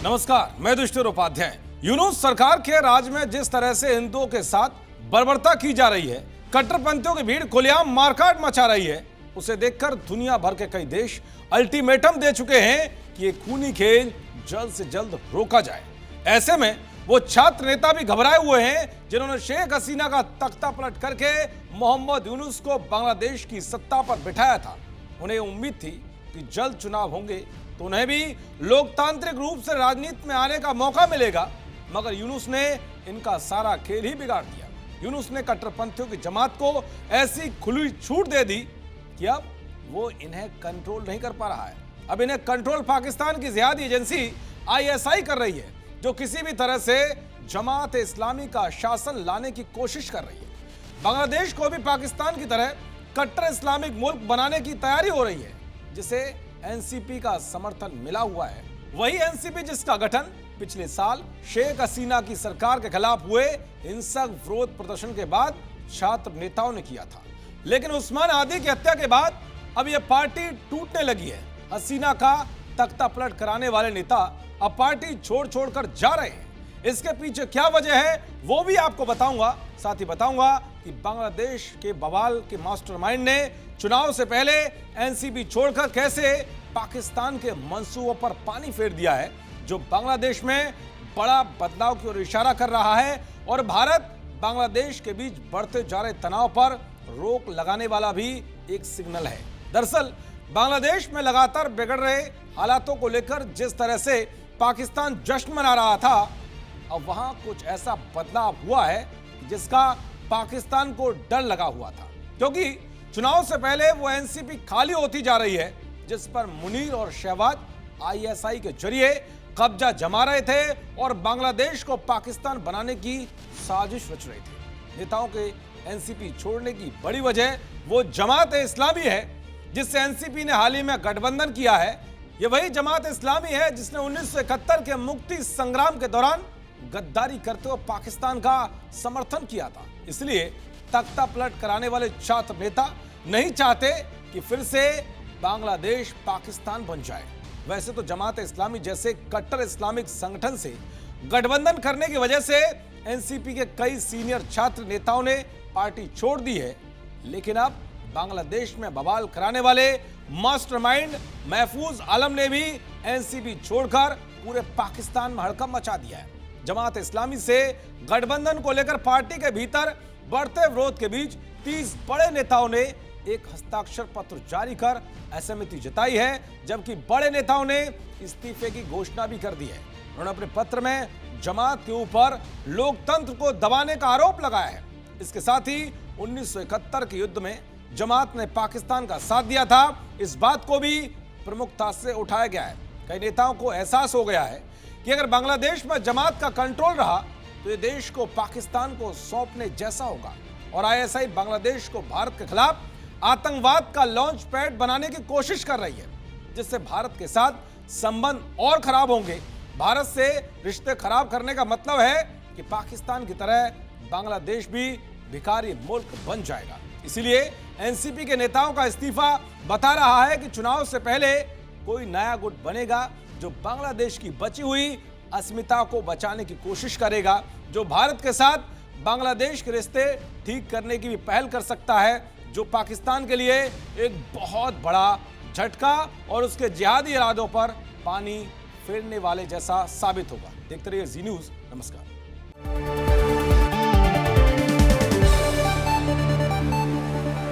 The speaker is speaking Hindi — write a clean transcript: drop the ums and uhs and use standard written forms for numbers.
नमस्कार, मैं युधिष्ठिर उपाध्याय। यूनुस सरकार के राज में जिस तरह से हिंदुओं के साथ बर्बरता की जा रही है, कट्टरपंथियों की भीड़ खुलेआम मारकाट मचा रही है, उसे देखकर दुनिया भर के कई देश अल्टीमेटम दे चुके हैं कि ये खूनी खेल जल्द से जल्द रोका जाए। ऐसे में वो छात्र नेता भी घबराए हुए हैं जिन्होंने शेख हसीना का तख्ता पलट करके मोहम्मद यूनुस को बांग्लादेश की सत्ता पर बिठाया था। उन्हें उम्मीद थी कि जल्द चुनाव होंगे तो उन्हें भी लोकतांत्रिक रूप से राजनीति में आने का मौका मिलेगा, मगर यूनुस ने इनका सारा खेल ही बिगाड़ दिया। यूनुस ने कट्टरपंथियों की जमात को ऐसी खुली छूट दे दी कि अब वो इन्हें कंट्रोल नहीं कर पा रहा है। अब इन्हें कंट्रोल पाकिस्तान की जिहादी एजेंसी ISI कर रही है, जो किसी भी तरह से जमात इस्लामी का शासन लाने की कोशिश कर रही है। बांग्लादेश को भी पाकिस्तान की तरह कट्टर इस्लामिक मुल्क बनाने की तैयारी हो रही है, जिसे NCP का समर्थन मिला हुआ है। वही NCP जिसका गठन पिछले साल शेख हसीना की सरकार के खिलाफ हुए हिंसक विरोध प्रदर्शन के बाद छात्र नेताओं ने किया था। लेकिन उस्मान आदी की हत्या के बाद अब यह पार्टी टूटने लगी है। हसीना का तख्ता पलट कराने वाले नेता अब पार्टी छोड़कर जा रहे हैं। इसके पीछे क्या वजह है वो भी आपको बताऊंगा। साथ ही बताऊंगा कि बांग्लादेश के बवाल के मास्टरमाइंड ने चुनाव से पहले NCP छोड़कर कैसे पाकिस्तान के मंसूबों पर पानी फेर दिया है, जो बांग्लादेश में बड़ा बदलाव की ओर इशारा कर रहा है और भारत बांग्लादेश के बीच बढ़ते जा रहे तनाव पर रोक लगाने वाला भी एक सिग्नल है। दरअसल बांग्लादेश में लगातार बिगड़ रहे हालातों को लेकर जिस तरह से पाकिस्तान जश्न मना रहा था, अब वहां कुछ ऐसा बदलाव हुआ है जिसका पाकिस्तान को डर लगा हुआ था, क्योंकि चुनाव से पहले वो NCP खाली होती जा रही है, जिस पर मुनीर और शहबाज ISI के जरिए कब्जा जमा रहे थे और बांग्लादेश को पाकिस्तान बनाने की साजिश रच रहे थे। नेताओं के NCP छोड़ने की बड़ी वजह वो जमात इस्लामी है, जिससे NCP ने हाल ही में गठबंधन किया है। ये वही जमात इस्लामी है जिसने 1971 के मुक्ति संग्राम के दौरान गद्दारी करते हुए पाकिस्तान का समर्थन किया था। इसलिए तख्ता पलट कराने वाले छात्र नेता नहीं चाहते कि फिर से बांग्लादेश पाकिस्तान बन जाए। वैसे तो जमात इस्लामी जैसे कट्टर इस्लामिक संगठन से गठबंधन करने की वजह से NCP के कई सीनियर छात्र नेताओं ने पार्टी छोड़ दी है, लेकिन अब बांग्लादेश में बवाल कराने वाले मास्टरमाइंड महफूज आलम ने भी NCP छोड़कर पूरे पाकिस्तान में हड़कंप मचा दिया है। जमात इस्लामी से गठबंधन को लेकर पार्टी के भीतर बढ़ते विरोध के बीच 30 बड़े नेताओं ने एक हस्ताक्षर पत्र जारी कर असहमति जताई है, जबकि बड़े नेताओं ने इस्तीफे की घोषणा भी कर दी है। उन्होंने अपने पत्र में जमात के ऊपर लोकतंत्र को दबाने का आरोप लगाया है। इसके साथ ही 1971 के युद्ध में जमात ने पाकिस्तान का साथ दिया था, इस बात को भी प्रमुखता से उठाया गया है। कई नेताओं को एहसास हो गया है कि अगर बांग्लादेश में जमात का कंट्रोल रहा तो ये देश को पाकिस्तान को सौंपने जैसा होगा और ISI बांग्लादेश को भारत के खिलाफ आतंकवाद का लॉन्च पैड बनाने की कोशिश कर रही है, जिससे भारत के साथ संबंध और खराब होंगे। भारत से रिश्ते खराब करने का मतलब है कि पाकिस्तान की तरह बांग्लादेश भी भिखारी मुल्क बन जाएगा। इसीलिए NCP के नेताओं का इस्तीफा बता रहा है कि चुनाव से पहले कोई नया गुट बनेगा जो बांग्लादेश की बची हुई अस्मिता को बचाने की कोशिश करेगा, जो भारत के साथ बांग्लादेश के रिश्ते ठीक करने की भी पहल कर सकता है, जो पाकिस्तान के लिए एक बहुत बड़ा झटका और उसके जिहादी इरादों पर पानी फेरने वाले जैसा साबित होगा। देखते रहिए जी न्यूज़। नमस्कार।